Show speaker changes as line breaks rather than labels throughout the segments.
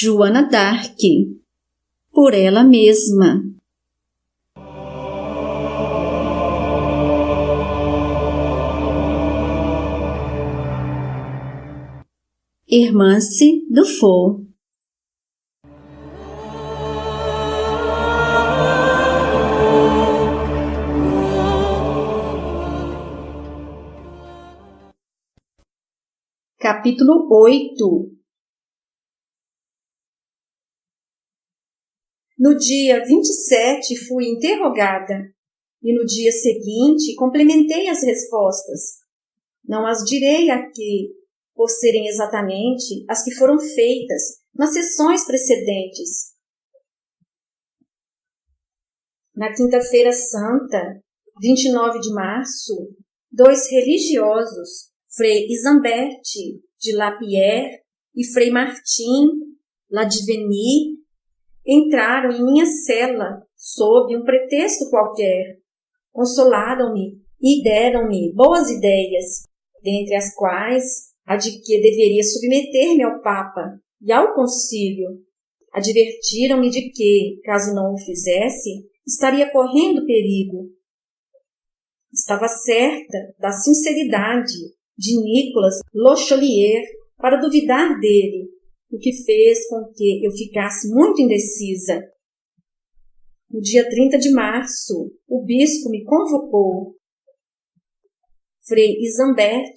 Joana d'Arc, por ela mesma. Hermance Dufour. Capítulo 8. No dia 27 fui interrogada e no dia seguinte complementei as respostas. Não as direi aqui, por serem exatamente as que foram feitas nas sessões precedentes. Na quinta-feira santa, 29 de março, 2 religiosos, Frei Isambert de Lapierre e Frei Martin Ladiveni, entraram em minha cela sob um pretexto qualquer. Consolaram-me e deram-me boas ideias, dentre as quais a de que deveria submeter-me ao Papa e ao Concílio. Advertiram-me de que, caso não o fizesse, estaria correndo perigo. Estava certa da sinceridade de Nicolas Locholier para duvidar dele, o que fez com que eu ficasse muito indecisa. No dia 30 de março, o bispo me convocou. Frei Isambert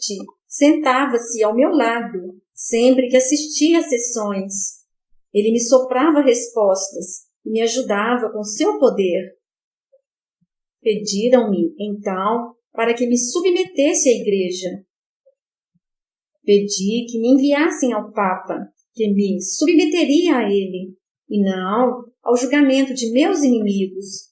sentava-se ao meu lado sempre que assistia às sessões. Ele me soprava respostas e me ajudava com seu poder. Pediram-me, então, para que me submetesse à igreja. Pedi que me enviassem ao Papa, que me submeteria a ele, e não ao julgamento de meus inimigos.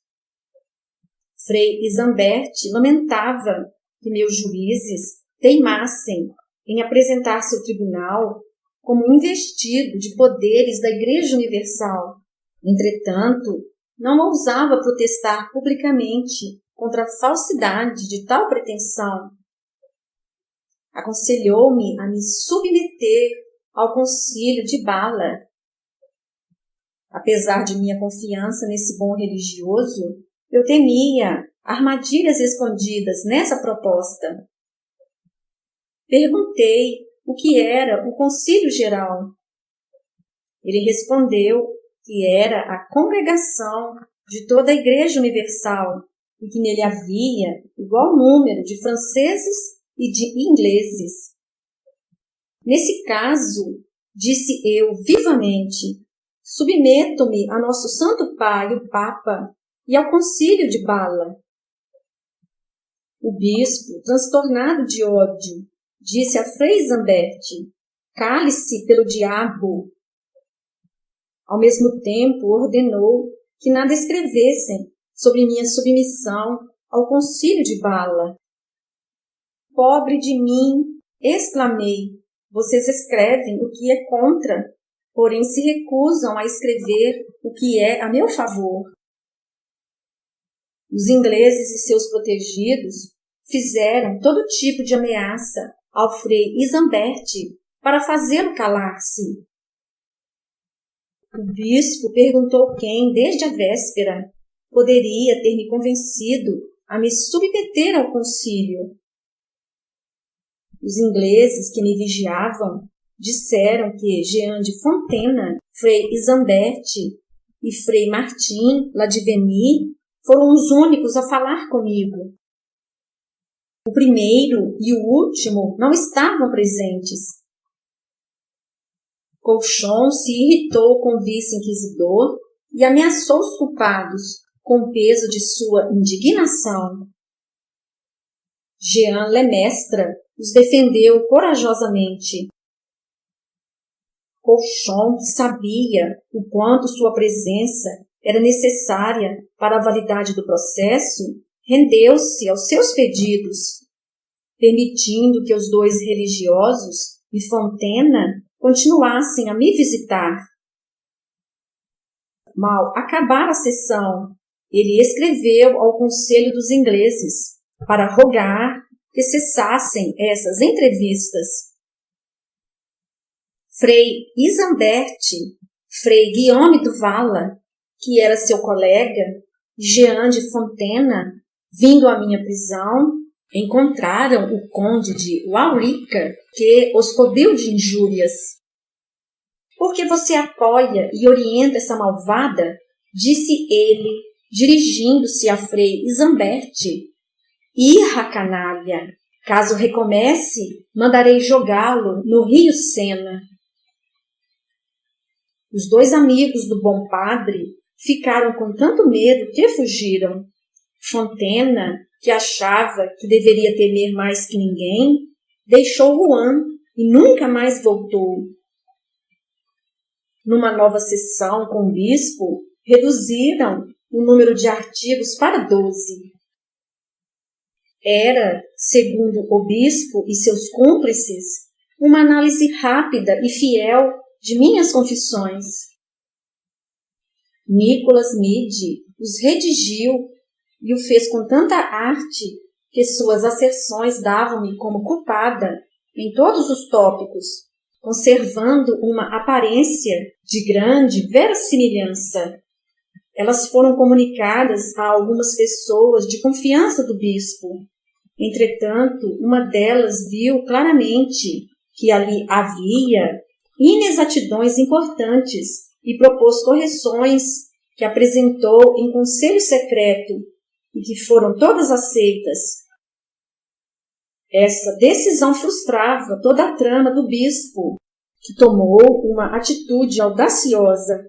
Frei Isambert lamentava que meus juízes teimassem em apresentar-se ao tribunal como investido de poderes da Igreja Universal. Entretanto, não ousava protestar publicamente contra a falsidade de tal pretensão. Aconselhou-me a me submeter ao concílio de Bala. Apesar de minha confiança nesse bom religioso, eu temia armadilhas escondidas nessa proposta. Perguntei o que era o Concílio Geral. Ele respondeu que era a congregação de toda a Igreja Universal e que nele havia igual número de franceses e de ingleses. Nesse caso, disse eu vivamente, submeto-me a nosso Santo Pai, o Papa, e ao Concílio de Bala. O bispo, transtornado de ódio, disse a Frei Isambert, cale-se pelo diabo. Ao mesmo tempo, ordenou que nada escrevessem sobre minha submissão ao Concílio de Bala. Pobre de mim, exclamei, vocês escrevem o que é contra, porém se recusam a escrever o que é a meu favor. Os ingleses e seus protegidos fizeram todo tipo de ameaça ao Frei Isambert para fazê-lo calar-se. O bispo perguntou quem, desde a véspera, poderia ter me convencido a me submeter ao concílio. Os ingleses que me vigiavam disseram que Jean de Fontaine, Frei Isambert e Frei Martin Ladiveni foram os únicos a falar comigo. O primeiro e o último não estavam presentes. Colchon se irritou com o vice-inquisidor e ameaçou os culpados com o peso de sua indignação. Jean Lemestre os defendeu corajosamente. Colchon, que sabia o quanto sua presença era necessária para a validade do processo, rendeu-se aos seus pedidos, permitindo que os 2 religiosos e Fontaine continuassem a me visitar. Mal acabara a sessão, ele escreveu ao Conselho dos Ingleses para rogar que cessassem essas entrevistas. Frei Isambert Frei Guillaume du Vala, que era seu colega, Jean de Fontaine, vindo à minha prisão, encontraram o conde de Waurica, que os cobriu de injúrias. Por que você apoia e orienta essa malvada? Disse ele, dirigindo-se a Frei Isamberte. Irra, canalha! Caso recomece, mandarei jogá-lo no rio Sena. Os dois amigos do bom padre ficaram com tanto medo que fugiram. Fontaine, que achava que deveria temer mais que ninguém, deixou Rouen e nunca mais voltou. Numa nova sessão com o bispo, reduziram o número de artigos para 12. Era, segundo o bispo e seus cúmplices, uma análise rápida e fiel de minhas confissões. Nicolas Midi os redigiu e o fez com tanta arte que suas asserções davam-me como culpada em todos os tópicos, conservando uma aparência de grande verossimilhança. Elas foram comunicadas a algumas pessoas de confiança do bispo. Entretanto, uma delas viu claramente que ali havia inexatidões importantes e propôs correções que apresentou em conselho secreto e que foram todas aceitas. Essa decisão frustrava toda a trama do bispo, que tomou uma atitude audaciosa,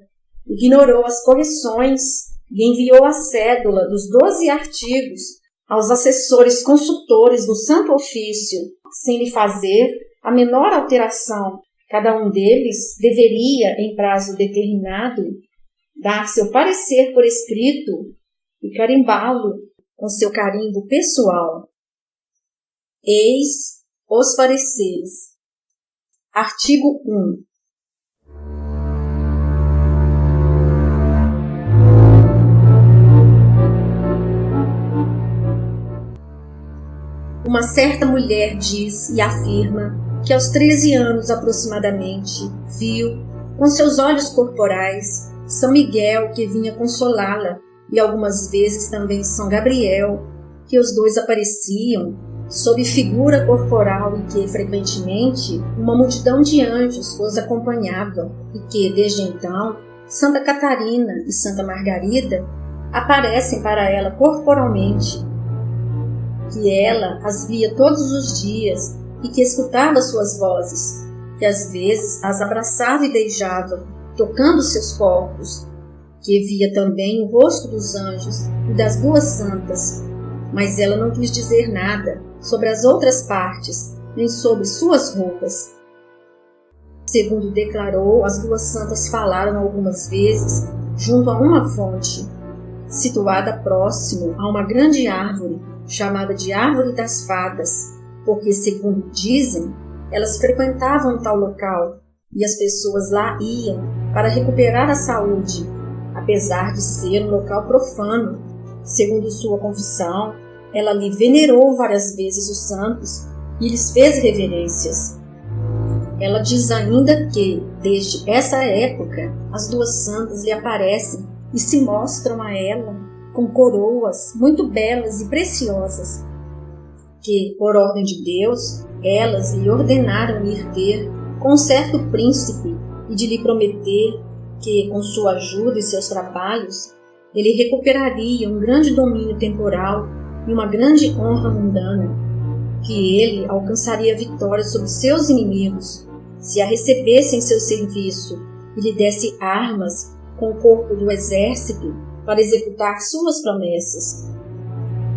ignorou as correções e enviou a cédula dos 12 artigos aos assessores consultores do Santo Ofício, sem lhe fazer a menor alteração. Cada um deles deveria, em prazo determinado, dar seu parecer por escrito e carimbá-lo com seu carimbo pessoal. Eis os pareceres. Artigo 1. Uma certa mulher diz e afirma que aos 13 anos aproximadamente viu, com seus olhos corporais, São Miguel que vinha consolá-la e algumas vezes também São Gabriel, que os dois apareciam sob figura corporal e que, frequentemente, uma multidão de anjos os acompanhava e que, desde então, Santa Catarina e Santa Margarida aparecem para ela corporalmente, que ela as via todos os dias e que escutava suas vozes, que às vezes as abraçava e beijava, tocando seus corpos, que via também o rosto dos anjos e das duas santas, mas ela não quis dizer nada sobre as outras partes, nem sobre suas roupas. Segundo declarou, as duas santas falaram algumas vezes junto a uma fonte, situada próximo a uma grande árvore, chamada de Árvore das Fadas, porque, segundo dizem, elas frequentavam tal local e as pessoas lá iam para recuperar a saúde, apesar de ser um local profano. Segundo sua confissão, ela lhe venerou várias vezes os santos e lhes fez reverências. Ela diz ainda que, desde essa época, as duas santas lhe aparecem e se mostram a ela com coroas muito belas e preciosas, que, por ordem de Deus, elas lhe ordenaram ir ter com um certo príncipe e de lhe prometer que, com sua ajuda e seus trabalhos, ele recuperaria um grande domínio temporal e uma grande honra mundana, que ele alcançaria vitória sobre seus inimigos, se a recebesse em seu serviço e lhe desse armas com o corpo do exército para executar suas promessas.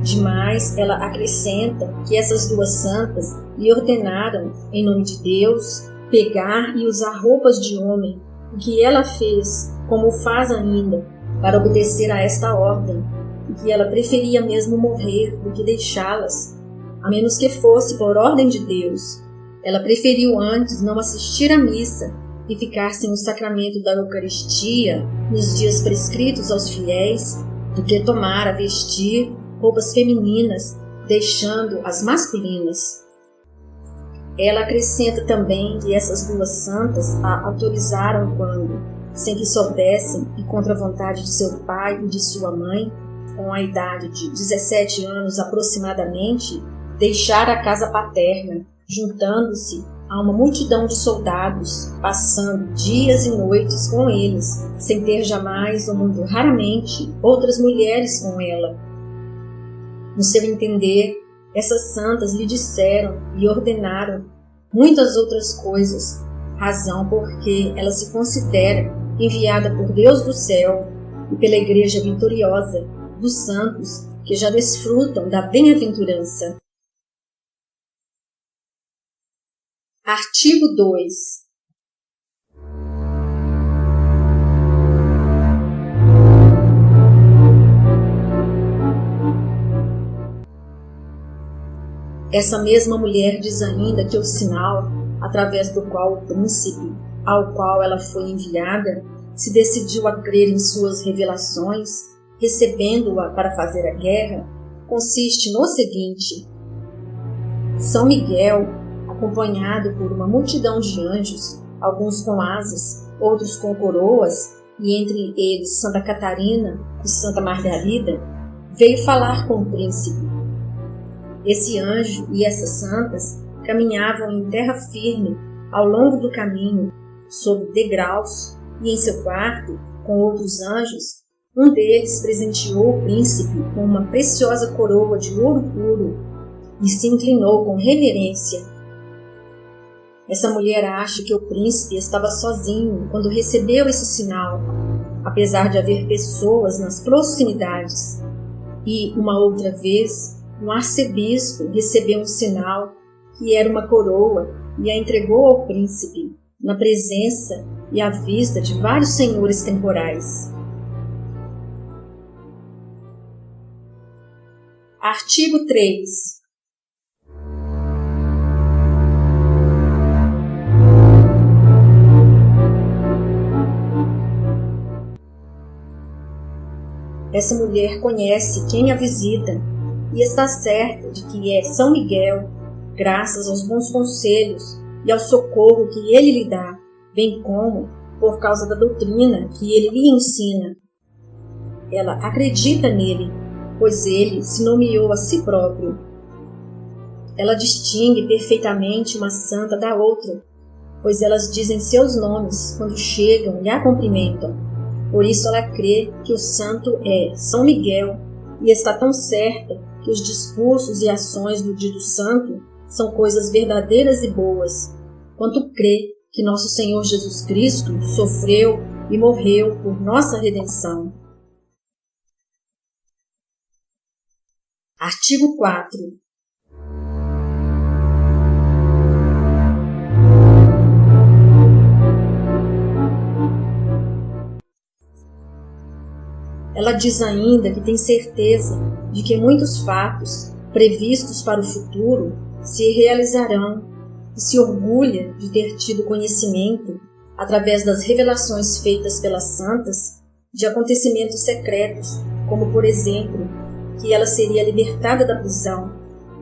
Demais, ela acrescenta que essas duas santas lhe ordenaram, em nome de Deus, pegar e usar roupas de homem, o que ela fez, como faz ainda, para obedecer a esta ordem, e que ela preferia mesmo morrer do que deixá-las, a menos que fosse por ordem de Deus. Ela preferiu antes não assistir à missa e ficar sem o sacramento da Eucaristia nos dias prescritos aos fiéis, do que tomar a vestir roupas femininas, deixando as masculinas. Ela acrescenta também que essas duas santas a autorizaram quando, sem que soubessem e contra a vontade de seu pai e de sua mãe, com a idade de 17 anos aproximadamente, deixara a casa paterna, juntando-se a uma multidão de soldados, passando dias e noites com eles, sem ter jamais, ou muito raramente, outras mulheres com ela. No seu entender, essas santas lhe disseram e ordenaram muitas outras coisas, razão porque ela se considera enviada por Deus do céu e pela Igreja vitoriosa dos santos que já desfrutam da bem-aventurança. Artigo 2. Essa mesma mulher diz ainda que o sinal, através do qual o príncipe, ao qual ela foi enviada, se decidiu a crer em suas revelações, recebendo-a para fazer a guerra, consiste no seguinte: São Miguel, acompanhado por uma multidão de anjos, alguns com asas, outros com coroas, e entre eles Santa Catarina e Santa Margarida, veio falar com o príncipe. Esse anjo e essas santas caminhavam em terra firme ao longo do caminho, sob degraus, e em seu quarto, com outros anjos, um deles presenteou o príncipe com uma preciosa coroa de ouro puro e se inclinou com reverência. Essa mulher acha que o príncipe estava sozinho quando recebeu esse sinal, apesar de haver pessoas nas proximidades. E, uma outra vez, um arcebispo recebeu um sinal que era uma coroa e a entregou ao príncipe, na presença e à vista de vários senhores temporais. Artigo 3. Essa mulher conhece quem a visita e está certa de que é São Miguel, graças aos bons conselhos e ao socorro que ele lhe dá, bem como por causa da doutrina que ele lhe ensina. Ela acredita nele, pois ele se nomeou a si próprio. Ela distingue perfeitamente uma santa da outra, pois elas dizem seus nomes quando chegam e a cumprimentam. Por isso ela crê que o santo é São Miguel e está tão certa que os discursos e ações do dito santo são coisas verdadeiras e boas, quanto crê que nosso Senhor Jesus Cristo sofreu e morreu por nossa redenção. Artigo 4. Ela diz ainda que tem certeza de que muitos fatos previstos para o futuro se realizarão e se orgulha de ter tido conhecimento, através das revelações feitas pelas santas, de acontecimentos secretos, como, por exemplo, que ela seria libertada da prisão,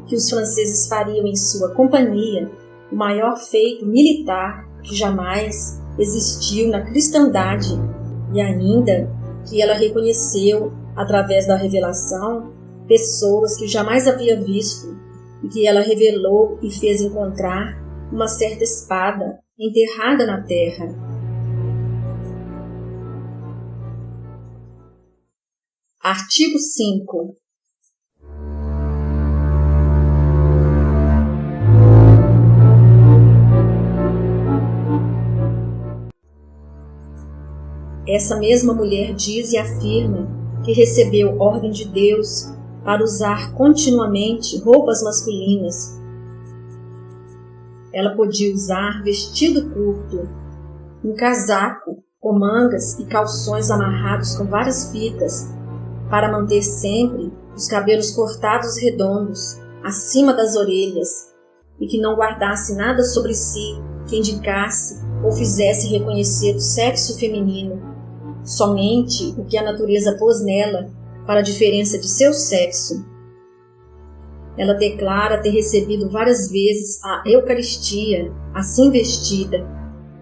que os franceses fariam em sua companhia o maior feito militar que jamais existiu na cristandade, e ainda que ela reconheceu, através da revelação, pessoas que jamais havia visto, e que ela revelou e fez encontrar uma certa espada enterrada na terra. Artigo 5. Essa mesma mulher diz e afirma que recebeu ordem de Deus para usar continuamente roupas masculinas. Ela podia usar vestido curto, um casaco com mangas e calções amarrados com várias fitas, para manter sempre os cabelos cortados redondos, acima das orelhas, e que não guardasse nada sobre si que indicasse ou fizesse reconhecer o sexo feminino, somente o que a natureza pôs nela para a diferença de seu sexo. Ela declara ter recebido várias vezes a Eucaristia, assim vestida,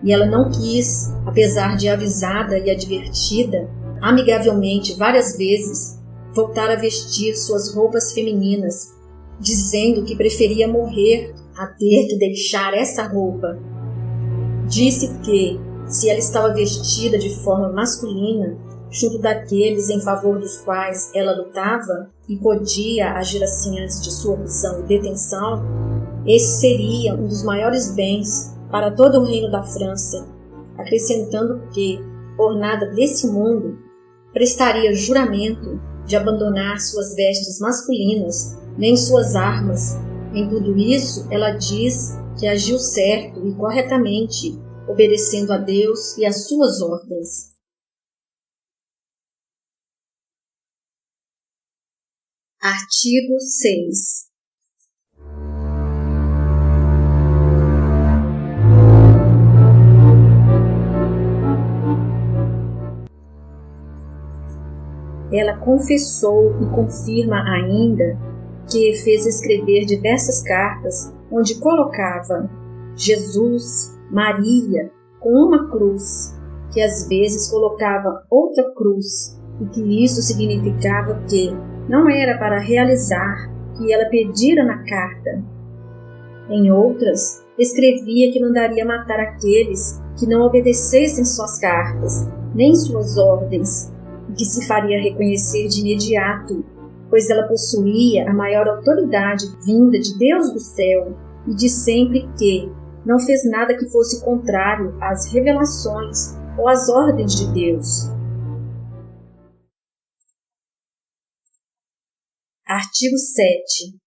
e ela não quis, apesar de avisada e advertida, amigavelmente várias vezes, voltar a vestir suas roupas femininas, dizendo que preferia morrer a ter que deixar essa roupa. Disse que, se ela estava vestida de forma masculina, junto daqueles em favor dos quais ela lutava, e podia agir assim antes de sua prisão e detenção, esse seria um dos maiores bens para todo o reino da França, acrescentando que, por nada desse mundo, prestaria juramento de abandonar suas vestes masculinas, nem suas armas. Em tudo isso, ela diz que agiu certo e corretamente, obedecendo a Deus e às suas ordens. Artigo 6. Ela confessou e confirma ainda que fez escrever diversas cartas onde colocava Jesus, Maria, com uma cruz, que às vezes colocava outra cruz, e que isso significava que não era para realizar o que ela pedira na carta. Em outras, escrevia que mandaria matar aqueles que não obedecessem suas cartas, nem suas ordens, e que se faria reconhecer de imediato, pois ela possuía a maior autoridade vinda de Deus do céu, e de sempre que não fez nada que fosse contrário às revelações ou às ordens de Deus. Artigo 7.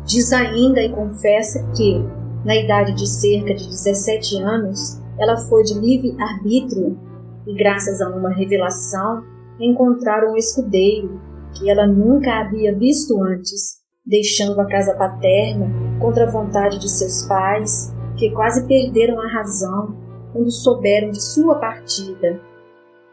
Diz ainda e confessa que, na idade de cerca de 17 anos, ela foi de livre arbítrio e, graças a uma revelação, encontraram um escudeiro que ela nunca havia visto antes, deixando a casa paterna contra a vontade de seus pais, que quase perderam a razão quando souberam de sua partida.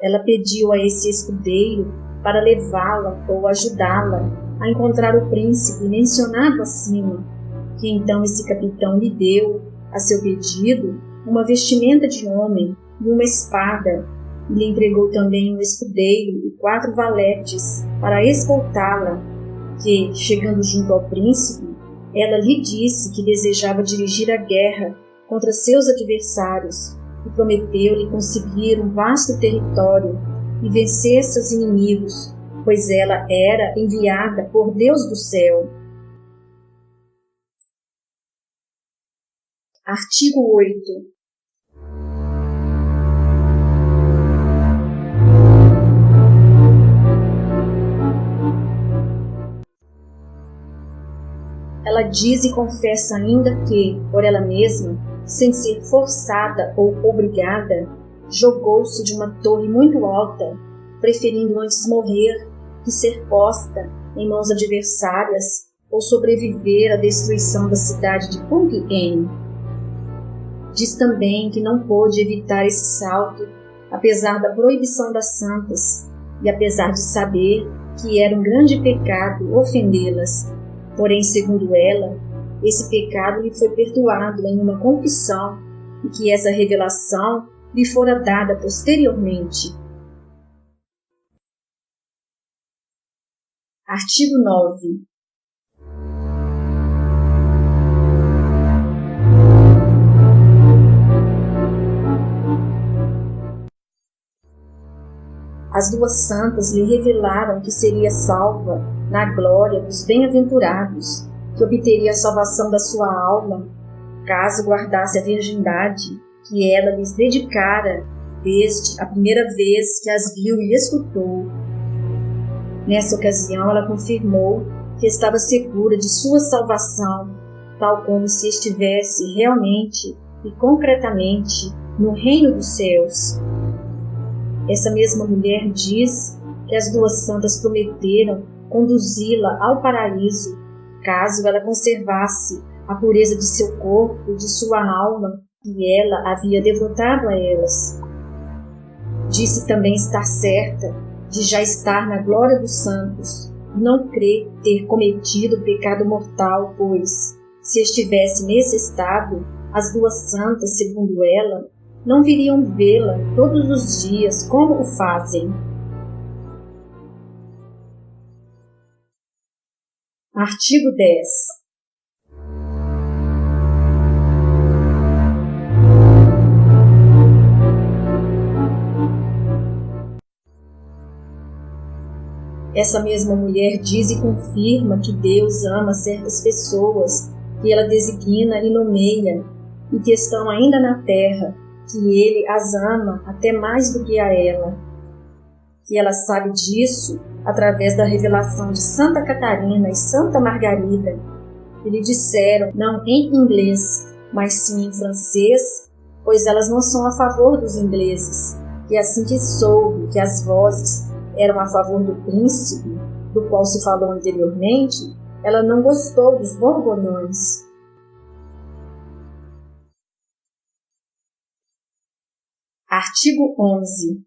Ela pediu a esse escudeiro para levá-la ou ajudá-la a encontrar o príncipe mencionado acima, que então esse capitão lhe deu, a seu pedido, uma vestimenta de homem e uma espada, e lhe entregou também um escudeiro e 4 valetes para escoltá-la, que, chegando junto ao príncipe, ela lhe disse que desejava dirigir a guerra contra seus adversários e prometeu-lhe conseguir um vasto território e vencer seus inimigos, pois ela era enviada por Deus do céu. Artigo 8. Ela diz e confessa ainda que, por ela mesma, sem ser forçada ou obrigada, jogou-se de uma torre muito alta, preferindo antes morrer que ser posta em mãos adversárias ou sobreviver à destruição da cidade de Compiègne. Diz também que não pôde evitar esse salto, apesar da proibição das santas, e apesar de saber que era um grande pecado ofendê-las. Porém, segundo ela, esse pecado lhe foi perdoado em uma confissão e que essa revelação lhe fora dada posteriormente. Artigo 9. As 2 santas lhe revelaram que seria salva na glória dos bem-aventurados, que obteria a salvação da sua alma, caso guardasse a virgindade que ela lhes dedicara desde a primeira vez que as viu e escutou. Nessa ocasião, ela confirmou que estava segura de sua salvação, tal como se estivesse realmente e concretamente no reino dos céus. Essa mesma mulher diz que as 2 santas prometeram conduzi-la ao paraíso, caso ela conservasse a pureza de seu corpo e de sua alma, que ela havia devotado a elas. Disse também estar certa de já estar na glória dos santos, e não crê ter cometido pecado mortal, pois, se estivesse nesse estado, as duas santas, segundo ela, não viriam vê-la todos os dias como o fazem. Artigo 10. Essa mesma mulher diz e confirma que Deus ama certas pessoas que ela designa e nomeia e que estão ainda na terra, que Ele as ama até mais do que a ela. Que ela sabe disso através da revelação de Santa Catarina e Santa Margarida, que lhe disseram, não em inglês, mas sim em francês, pois elas não são a favor dos ingleses, que assim que soube que as vozes eram a favor do príncipe, do qual se falou anteriormente, ela não gostou dos borgonhões. Artigo 11.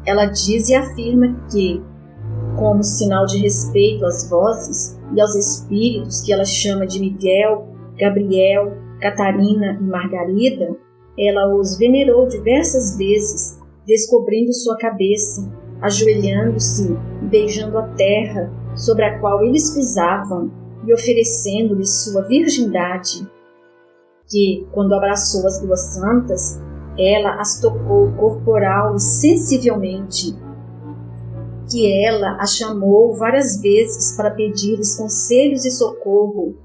Ela diz e afirma que, como sinal de respeito às vozes e aos espíritos que ela chama de Miguel, Gabriel, Catarina e Margarida, ela os venerou diversas vezes, descobrindo sua cabeça, ajoelhando-se e beijando a terra sobre a qual eles pisavam e oferecendo-lhes sua virgindade. Que, quando abraçou as duas santas, ela as tocou corporal e sensivelmente, que ela as chamou várias vezes para pedir-lhes conselhos e socorro,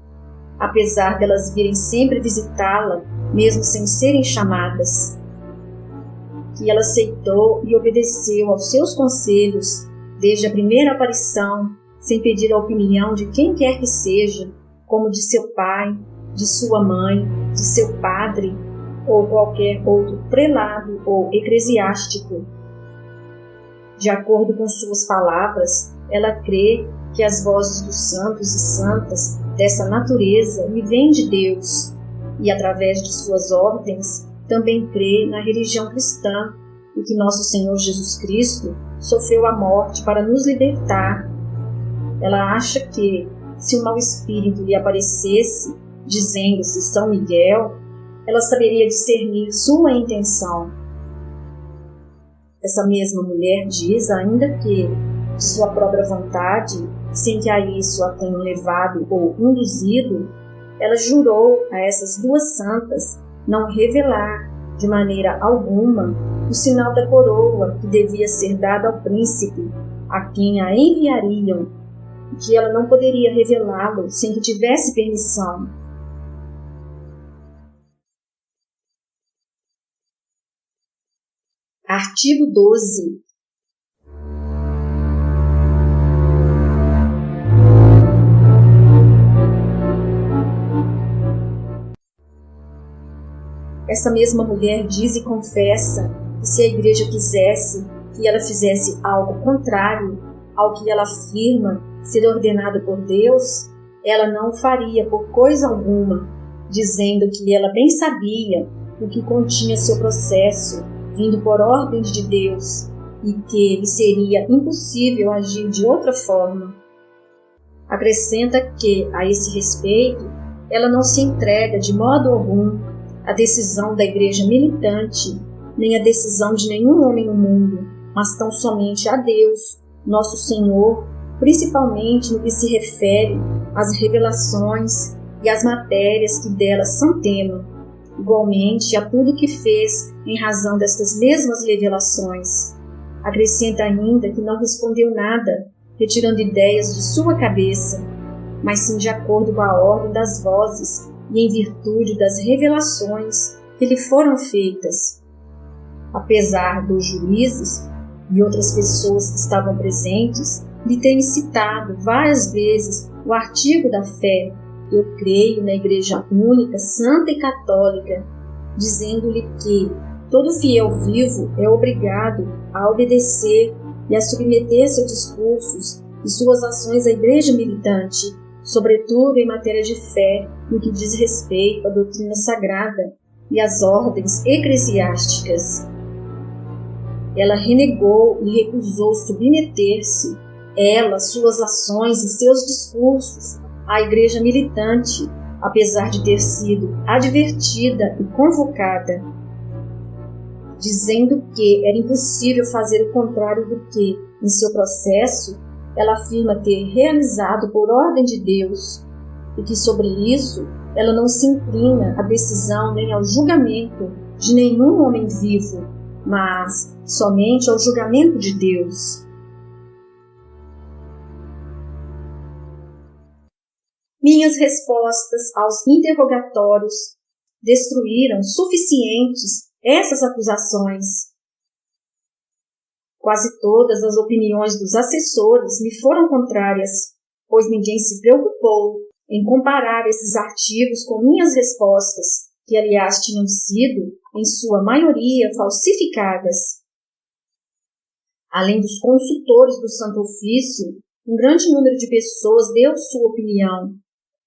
apesar delas virem sempre visitá-la, mesmo sem serem chamadas. Que ela aceitou e obedeceu aos seus conselhos desde a primeira aparição, sem pedir a opinião de quem quer que seja, como de seu pai, de sua mãe, de seu padre, ou qualquer outro prelado ou eclesiástico. De acordo com suas palavras, ela crê que as vozes dos santos e santas dessa natureza lhe vêm de Deus, e através de suas ordens também crê na religião cristã e que nosso Senhor Jesus Cristo sofreu a morte para nos libertar. Ela acha que, se um mau espírito lhe aparecesse, dizendo-se São Miguel, ela saberia discernir sua intenção. Essa mesma mulher diz ainda que, de sua própria vontade, sem que a isso a tenham levado ou induzido, ela jurou a essas duas santas não revelar, de maneira alguma, o sinal da coroa que devia ser dada ao príncipe, a quem a enviariam, e que ela não poderia revelá-lo sem que tivesse permissão. Artigo 12. Essa mesma mulher diz e confessa que se a igreja quisesse que ela fizesse algo contrário ao que ela afirma ser ordenado por Deus, ela não o faria por coisa alguma, dizendo que ela bem sabia o que continha seu processo, vindo por ordem de Deus, e que lhe seria impossível agir de outra forma. Acrescenta que, a esse respeito, ela não se entrega de modo algum à decisão da igreja militante, nem à decisão de nenhum homem no mundo, mas tão somente a Deus, nosso Senhor, principalmente no que se refere às revelações e às matérias que delas são tema, igualmente a tudo que fez em razão destas mesmas revelações. Acrescenta ainda que não respondeu nada, retirando ideias de sua cabeça, mas sim de acordo com a ordem das vozes e em virtude das revelações que lhe foram feitas. Apesar dos juízes e outras pessoas que estavam presentes lhe terem citado várias vezes o artigo da fé, eu creio na Igreja única, santa e católica, dizendo-lhe que todo fiel vivo é obrigado a obedecer e a submeter seus discursos e suas ações à Igreja militante, sobretudo em matéria de fé, no que diz respeito à doutrina sagrada e às ordens eclesiásticas. Ela renegou e recusou submeter-se, ela, suas ações e seus discursos, à igreja militante, apesar de ter sido advertida e convocada, dizendo que era impossível fazer o contrário do que, em seu processo, ela afirma ter realizado por ordem de Deus, e que sobre isso ela não se inclina à decisão nem ao julgamento de nenhum homem vivo, mas somente ao julgamento de Deus. Minhas respostas aos interrogatórios destruíram suficientes essas acusações. Quase todas as opiniões dos assessores me foram contrárias, pois ninguém se preocupou em comparar esses artigos com minhas respostas, que aliás tinham sido, em sua maioria, falsificadas. Além dos consultores do Santo Ofício, um grande número de pessoas deu sua opinião,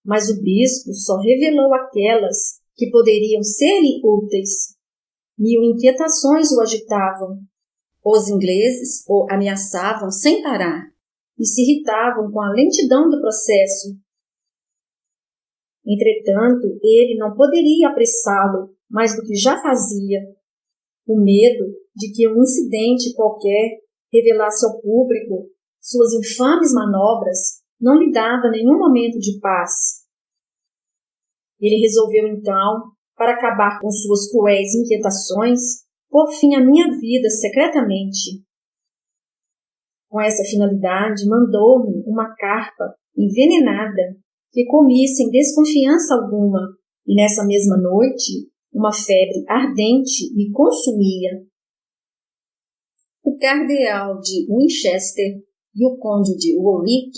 mas o bispo só revelou aquelas que poderiam ser-lhe úteis. 1000 inquietações o agitavam. Os ingleses o ameaçavam sem parar e se irritavam com a lentidão do processo. Entretanto, ele não poderia apressá-lo mais do que já fazia. O medo de que um incidente qualquer revelasse ao público suas infames manobras não lhe dava nenhum momento de paz. Ele resolveu então, para acabar com suas cruéis inquietações, pôr fim à minha vida secretamente. Com essa finalidade, mandou-me uma carpa envenenada que comi sem desconfiança alguma, e nessa mesma noite uma febre ardente me consumia. O cardeal de Winchester e o conde de Warwick,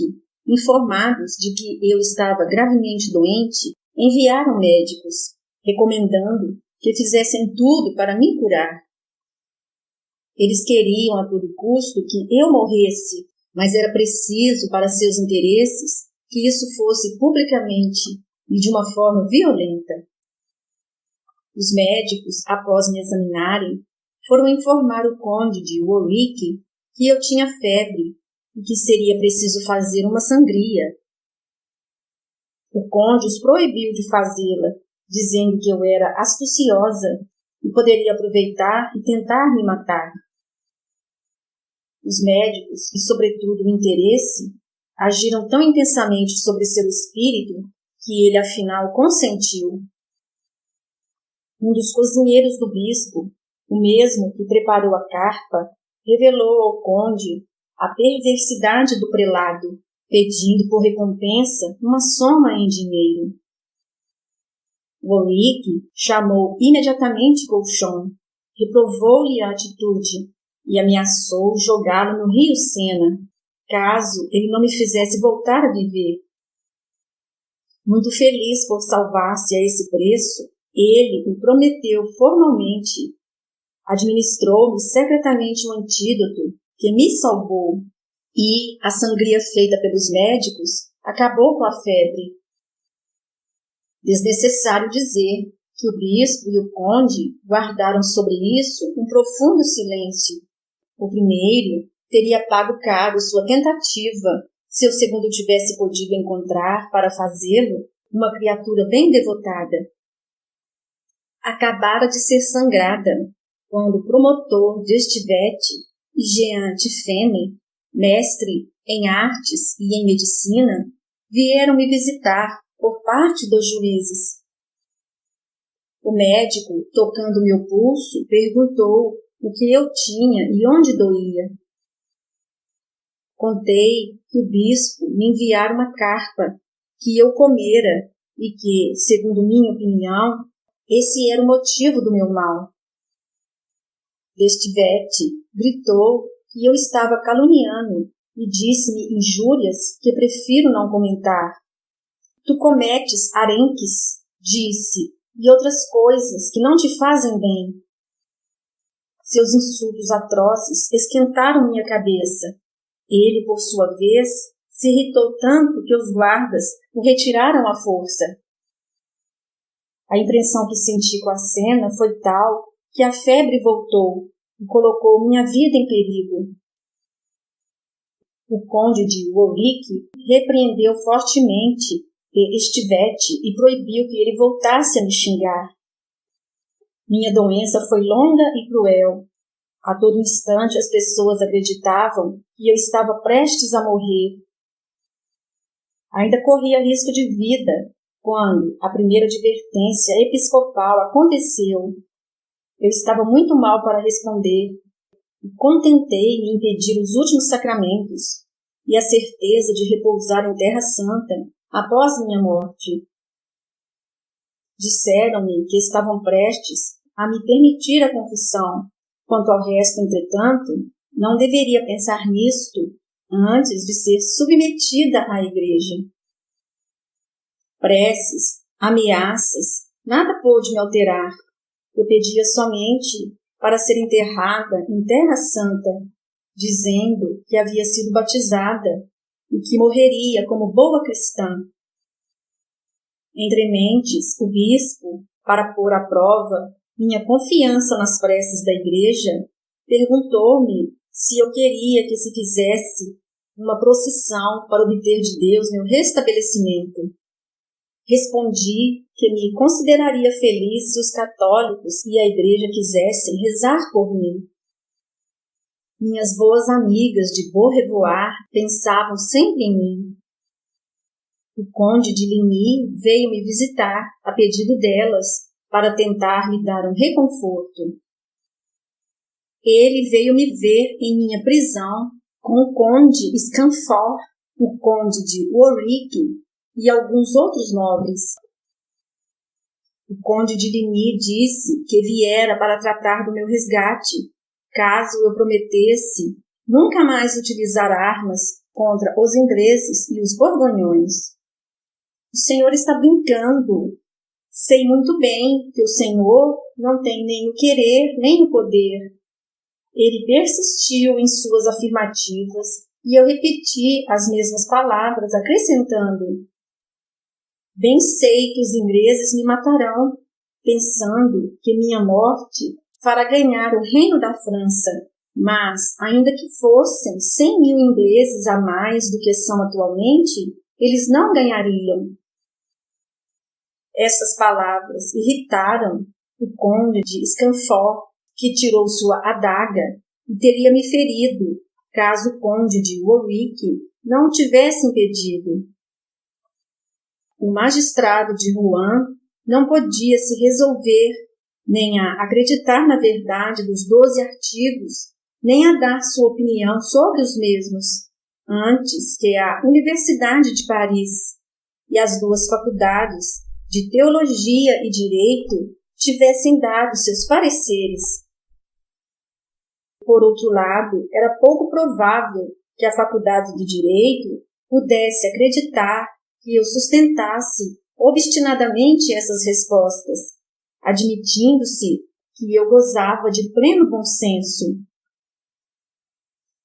informados de que eu estava gravemente doente, enviaram médicos, recomendando que fizessem tudo para me curar. Eles queriam a todo custo que eu morresse, mas era preciso para seus interesses que isso fosse publicamente e de uma forma violenta. Os médicos, após me examinarem, foram informar o conde de Warwick que eu tinha febre e que seria preciso fazer uma sangria. O conde os proibiu de fazê-la, dizendo que eu era astuciosa e poderia aproveitar e tentar me matar. Os médicos, e sobretudo o interesse, agiram tão intensamente sobre seu espírito que ele, afinal, consentiu. Um dos cozinheiros do bispo, o mesmo que preparou a carpa, revelou ao conde a perversidade do prelado, pedindo por recompensa uma soma em dinheiro. Warwick chamou imediatamente Colchon, reprovou-lhe a atitude e ameaçou jogá-lo no rio Sena, caso ele não me fizesse voltar a viver. Muito feliz por salvar-se a esse preço, ele o prometeu formalmente. Administrou-me secretamente um antídoto que me salvou, e a sangria feita pelos médicos acabou com a febre. Desnecessário dizer que o bispo e o conde guardaram sobre isso um profundo silêncio. O primeiro teria pago caro sua tentativa se o segundo tivesse podido encontrar para fazê-lo uma criatura bem devotada. Acabara de ser sangrada quando o promotor de Estivete e Jean Tiffany, mestre em artes e em medicina, vieram me visitar por parte dos juízes. O médico, tocando meu pulso, perguntou o que eu tinha e onde doía. Contei que o bispo me enviara uma carpa que eu comera e que, segundo minha opinião, esse era o motivo do meu mal. Destivete gritou que eu estava caluniando e disse-me injúrias que prefiro não comentar. Tu cometes arenques, disse, e outras coisas que não te fazem bem. Seus insultos atroces esquentaram minha cabeça. Ele, por sua vez, se irritou tanto que os guardas o retiraram à força. A impressão que senti com a cena foi tal que a febre voltou e colocou minha vida em perigo. O conde de Warwick repreendeu fortemente Estivete e proibiu que ele voltasse a me xingar. Minha doença foi longa e cruel. A todo instante as pessoas acreditavam que eu estava prestes a morrer. Ainda corria risco de vida quando a primeira advertência episcopal aconteceu. Eu estava muito mal para responder e contentei-me em pedir os últimos sacramentos e a certeza de repousar em Terra Santa após minha morte. Disseram-me que estavam prestes a me permitir a confissão. Quanto ao resto, entretanto, não deveria pensar nisto antes de ser submetida à Igreja. Preces, ameaças, nada pôde me alterar. Eu pedia somente para ser enterrada em Terra Santa, dizendo que havia sido batizada e que morreria como boa cristã. Entre mentes, o bispo, para pôr à prova minha confiança nas preces da Igreja, perguntou-me se eu queria que se fizesse uma procissão para obter de Deus meu restabelecimento. Respondi que me consideraria feliz se os católicos e a Igreja quisessem rezar por mim. Minhas boas amigas de Beaurevoir pensavam sempre em mim. O conde de Ligny veio me visitar a pedido delas para tentar me dar um reconforto. Ele veio me ver em minha prisão com o conde Scanford, o conde de Warwick e alguns outros nobres. O conde de Ligny disse que viera para tratar do meu resgate, caso eu prometesse nunca mais utilizar armas contra os ingleses e os borgonhões. O senhor está brincando. Sei muito bem que o senhor não tem nem o querer nem o poder. Ele persistiu em suas afirmativas e eu repeti as mesmas palavras, acrescentando: bem sei que os ingleses me matarão, pensando que minha morte fará ganhar o reino da França, mas, ainda que fossem 100.000 ingleses a mais do que são atualmente, eles não ganhariam. Essas palavras irritaram o conde de Scanford, que tirou sua adaga e teria me ferido, caso o conde de Warwick não o tivesse impedido. O magistrado de Rouen não podia se resolver nem a acreditar na verdade dos 12 artigos, nem a dar sua opinião sobre os mesmos, antes que a Universidade de Paris e as 2 faculdades de Teologia e Direito tivessem dado seus pareceres. Por outro lado, era pouco provável que a Faculdade de Direito pudesse acreditar que eu sustentasse obstinadamente essas respostas, admitindo-se que eu gozava de pleno bom senso.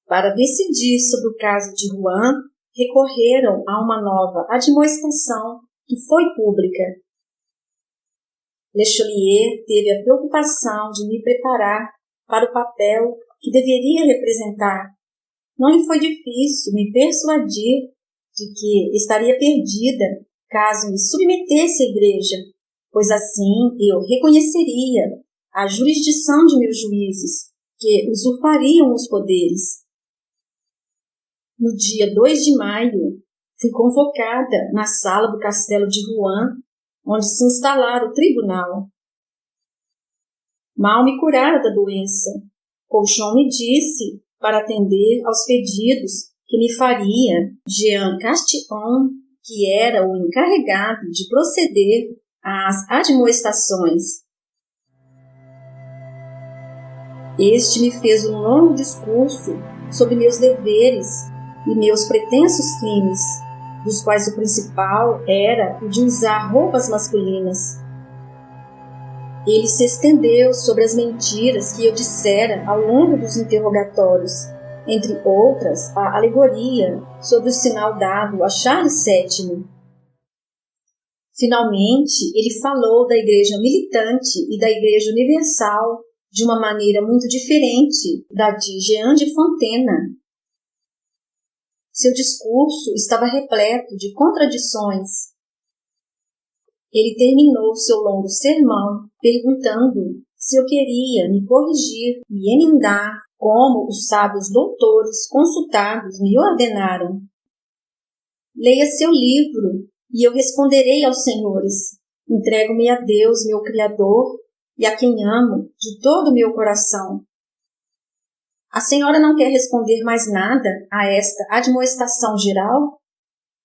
Para decidir sobre o caso de Rouen, recorreram a uma nova admoestação que foi pública. Le Chaulier teve a preocupação de me preparar para o papel que deveria representar. Não lhe foi difícil me persuadir de que estaria perdida caso me submetesse à Igreja, pois assim eu reconheceria a jurisdição de meus juízes, que usurpariam os poderes. No dia 2 de maio, fui convocada na sala do castelo de Rouen, onde se instalara o tribunal. Mal me curara da doença, Colchon me disse para atender aos pedidos que me faria Jean Castillon, que era o encarregado de proceder às admoestações. Este me fez um longo discurso sobre meus deveres e meus pretensos crimes, dos quais o principal era o de usar roupas masculinas. Ele se estendeu sobre as mentiras que eu dissera ao longo dos interrogatórios entre outras, a alegoria sobre o sinal dado a Charles VII. Finalmente, ele falou da Igreja militante e da Igreja universal de uma maneira muito diferente da de Jean de Fontaine. Seu discurso estava repleto de contradições. Ele terminou seu longo sermão perguntando se eu queria me corrigir e emendar como os sábios doutores consultados me ordenaram. Leia seu livro e eu responderei aos senhores. Entrego-me a Deus, meu Criador, e a quem amo de todo o meu coração. A senhora não quer responder mais nada a esta admoestação geral?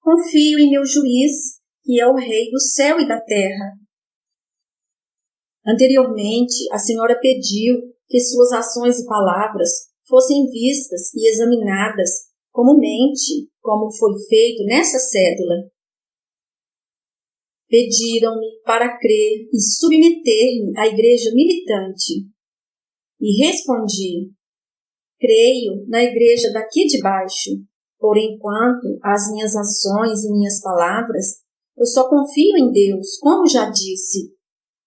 Confio em meu juiz, que é o Rei do céu e da terra. Anteriormente, a senhora pediu que suas ações e palavras fossem vistas e examinadas comumente, como foi feito nessa cédula. Pediram-me para crer e submeter-me à igreja militante. E respondi: creio na igreja daqui de baixo, porém quanto às minhas ações e minhas palavras, eu só confio em Deus, como já disse.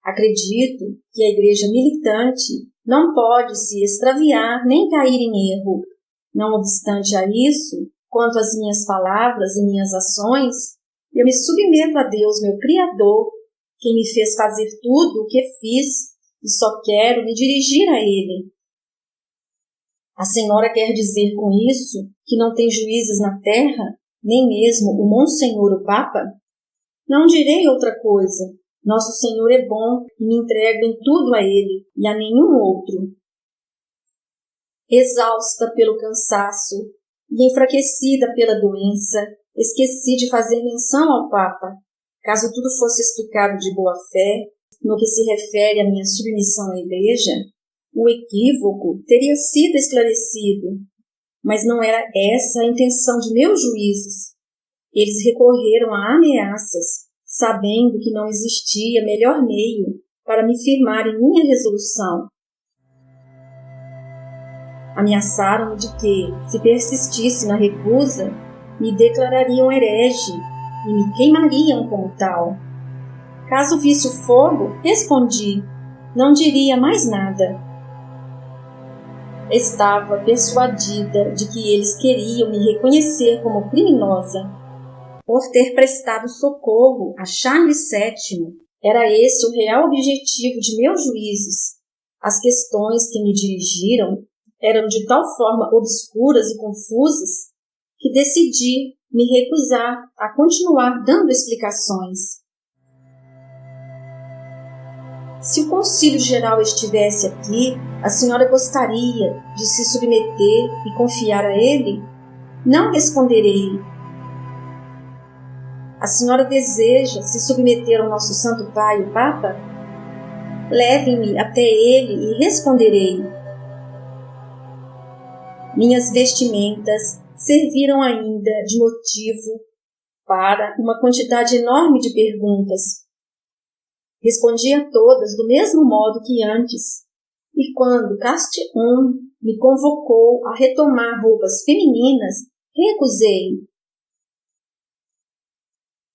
Acredito que a igreja militante não pode se extraviar nem cair em erro. Não obstante a isso, quanto às minhas palavras e minhas ações, eu me submeto a Deus, meu Criador, quem me fez fazer tudo o que fiz, e só quero me dirigir a Ele. A senhora quer dizer com isso que não tem juízes na terra, nem mesmo o Monsenhor o Papa? Não direi outra coisa. Nosso Senhor é bom e me entrego em tudo a Ele e a nenhum outro. Exausta pelo cansaço e enfraquecida pela doença, esqueci de fazer menção ao Papa. Caso tudo fosse explicado de boa fé, no que se refere à minha submissão à Igreja, o equívoco teria sido esclarecido, mas não era essa a intenção de meus juízes. Eles recorreram a ameaças, sabendo que não existia melhor meio para me firmar em minha resolução. Ameaçaram-me de que, se persistisse na recusa, me declarariam herege e me queimariam como tal. Caso visse o fogo, respondi, não diria mais nada. Estava persuadida de que eles queriam me reconhecer como criminosa por ter prestado socorro a Charles VII. Era esse o real objetivo de meus juízes. As questões que me dirigiram eram de tal forma obscuras e confusas que decidi me recusar a continuar dando explicações. Se o Concílio Geral estivesse aqui, a senhora gostaria de se submeter e confiar a ele? Não responderei. A senhora deseja se submeter ao nosso Santo Pai, o Papa? Leve-me até ele e responderei. Minhas vestimentas serviram ainda de motivo para uma quantidade enorme de perguntas. Respondi a todas do mesmo modo que antes, e quando Castillon me convocou a retomar roupas femininas, recusei.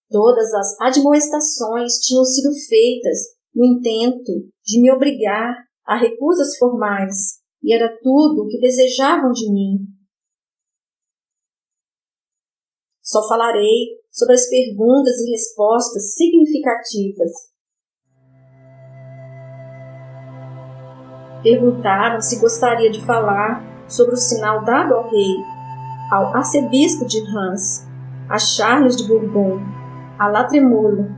Todas as admoestações tinham sido feitas no intento de me obrigar a recusas formais, e era tudo o que desejavam de mim. Só falarei sobre as perguntas e respostas significativas. Perguntaram se gostaria de falar sobre o sinal dado ao rei, ao arcebispo de Reims, a Charles de Bourbon, a La Trémouille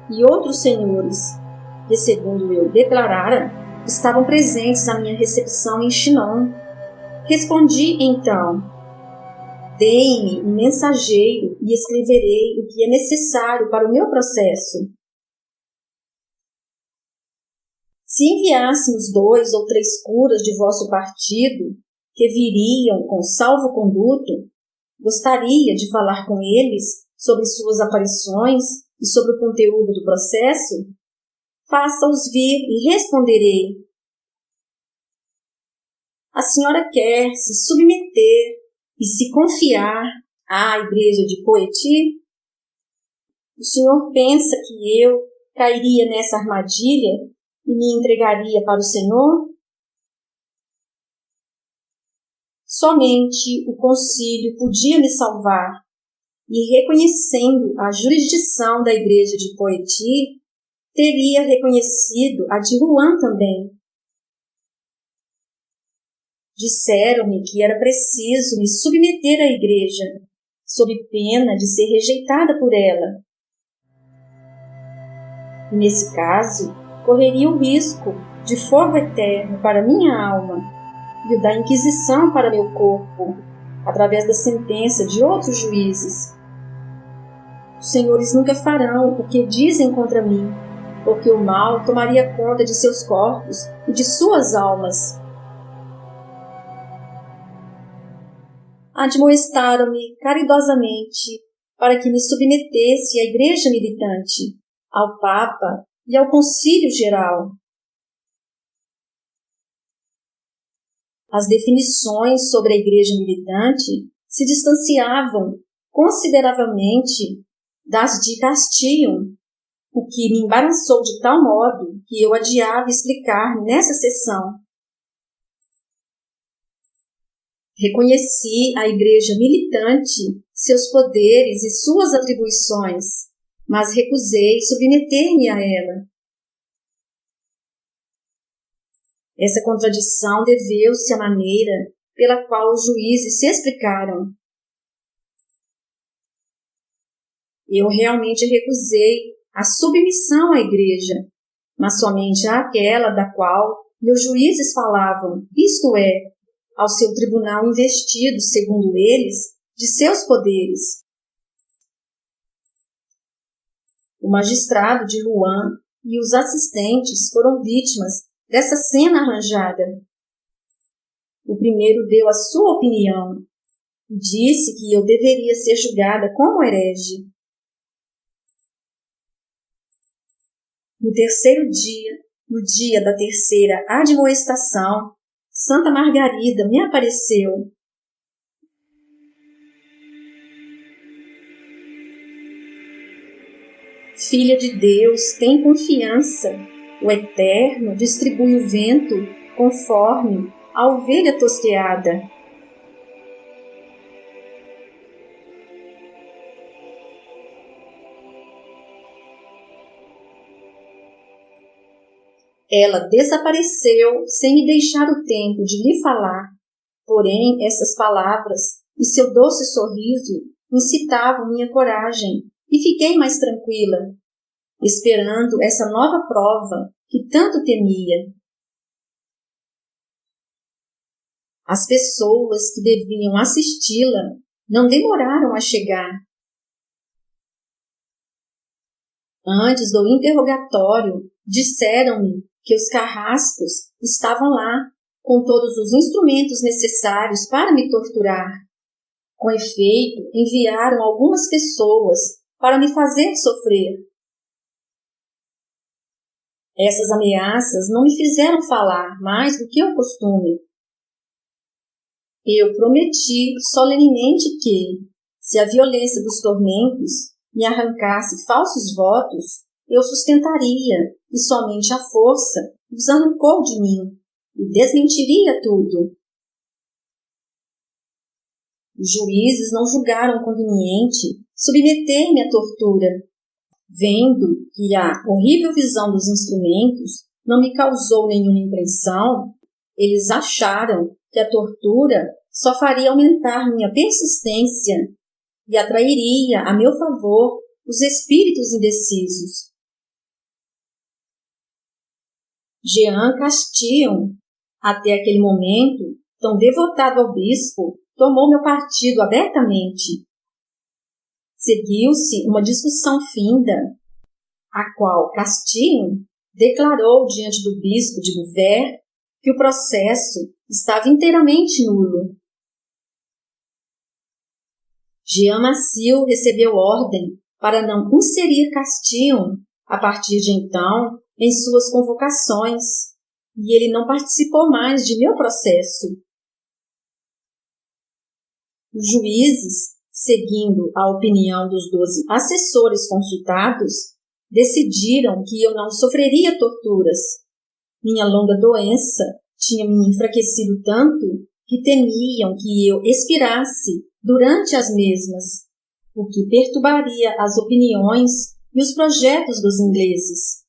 e outros senhores, que, segundo eu declarara, estavam presentes à minha recepção em Chinon. Respondi então: deem-me um mensageiro e escreverei o que é necessário para o meu processo. Se enviássemos 2 ou 3 curas de vosso partido, que viriam com salvo-conduto, gostaria de falar com eles sobre suas aparições e sobre o conteúdo do processo? Faça-os vir e responderei. A senhora quer se submeter e se confiar à igreja de Poitiers? O senhor pensa que eu cairia nessa armadilha e me entregaria para o Senhor? Somente o concílio podia me salvar, e reconhecendo a jurisdição da igreja de Poitiers, teria reconhecido a de Rouen também. Disseram-me que era preciso me submeter à igreja, sob pena de ser rejeitada por ela. E nesse caso, correria o risco de fogo eterno para minha alma e o da Inquisição para meu corpo, através da sentença de outros juízes. Os senhores nunca farão o que dizem contra mim, porque o mal tomaria conta de seus corpos e de suas almas. Admoestaram-me caridosamente para que me submetesse à igreja militante, ao Papa e ao Concílio Geral. As definições sobre a igreja militante se distanciavam consideravelmente das de Castillon, o que me embaraçou de tal modo que eu adiava explicar nessa sessão. Reconheci à igreja militante seus poderes e suas atribuições, mas recusei submeter-me a ela. Essa contradição deveu-se à maneira pela qual os juízes se explicaram. Eu realmente recusei a submissão à igreja, mas somente àquela da qual meus juízes falavam, isto é, ao seu tribunal investido, segundo eles, de seus poderes. O magistrado de Rouen e os assistentes foram vítimas dessa cena arranjada. O primeiro deu a sua opinião e disse que eu deveria ser julgada como herege. No terceiro dia, no dia da terceira admoestação, Santa Margarida me apareceu. Filha de Deus, tem confiança. O Eterno distribui o vento conforme a ovelha tosqueada. Ela desapareceu sem me deixar o tempo de lhe falar. Porém, essas palavras e seu doce sorriso incitavam minha coragem e fiquei mais tranquila, esperando essa nova prova que tanto temia. As pessoas que deviam assisti-la não demoraram a chegar. Antes do interrogatório, disseram-me que os carrascos estavam lá, com todos os instrumentos necessários para me torturar. Com efeito, enviaram algumas pessoas para me fazer sofrer. Essas ameaças não me fizeram falar mais do que o costume. Eu prometi solenemente que, se a violência dos tormentos me arrancasse falsos votos, eu sustentaria, e somente a força os arrancou de mim, e desmentiria tudo. Os juízes não julgaram conveniente submeter-me à tortura. Vendo que a horrível visão dos instrumentos não me causou nenhuma impressão, eles acharam que a tortura só faria aumentar minha persistência e atrairia a meu favor os espíritos indecisos. Jean Castillon, até aquele momento tão devotado ao bispo, tomou meu partido abertamente. Seguiu-se uma discussão finda, a qual Castillon declarou diante do bispo de Beauvais que o processo estava inteiramente nulo. Jean Massieu recebeu ordem para não inserir Castillon, a partir de então, em suas convocações, e ele não participou mais de meu processo. Os juízes, seguindo a opinião dos 12 assessores consultados, decidiram que eu não sofreria torturas. Minha longa doença tinha me enfraquecido tanto que temiam que eu expirasse durante as mesmas, o que perturbaria as opiniões e os projetos dos ingleses.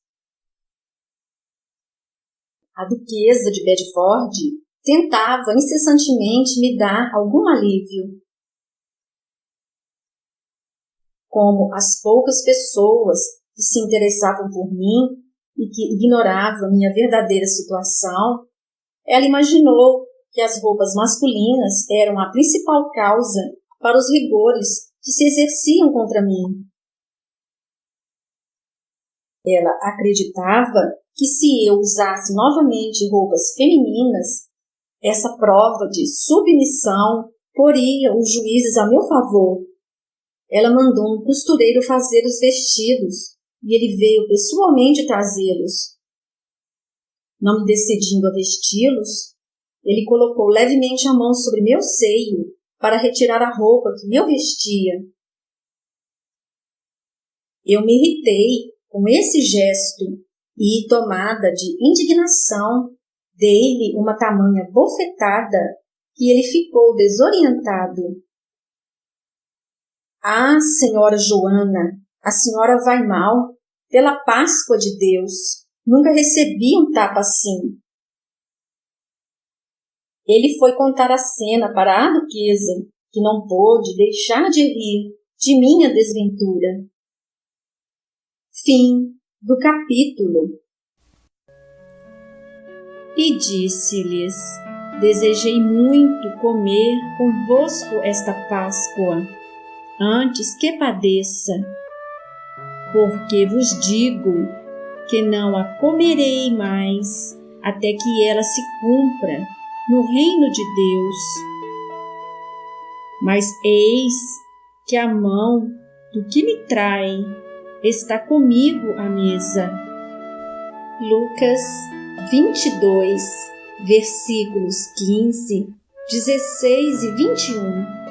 A duquesa de Bedford tentava incessantemente me dar algum alívio. Como as poucas pessoas que se interessavam por mim e que ignoravam minha verdadeira situação, ela imaginou que as roupas masculinas eram a principal causa para os rigores que se exerciam contra mim. Ela acreditava que se eu usasse novamente roupas femininas, essa prova de submissão poria os juízes a meu favor. Ela mandou um costureiro fazer os vestidos e ele veio pessoalmente trazê-los. Não me decidindo a vesti-los, ele colocou levemente a mão sobre meu seio para retirar a roupa que eu vestia. Eu me irritei com esse gesto e, tomada de indignação, dei-lhe uma tamanha bofetada que ele ficou desorientado. Ah, senhora Joana, a senhora vai mal. Pela Páscoa de Deus, nunca recebi um tapa assim. Ele foi contar a cena para a duquesa, que não pôde deixar de rir de minha desventura. Fim do capítulo. E disse-lhes: Desejei muito comer convosco esta Páscoa, antes que padeça, porque vos digo que não a comerei mais até que ela se cumpra no reino de Deus. Mas eis que a mão do que me trai está comigo à mesa. Lucas 22, versículos 15, 16 e 21.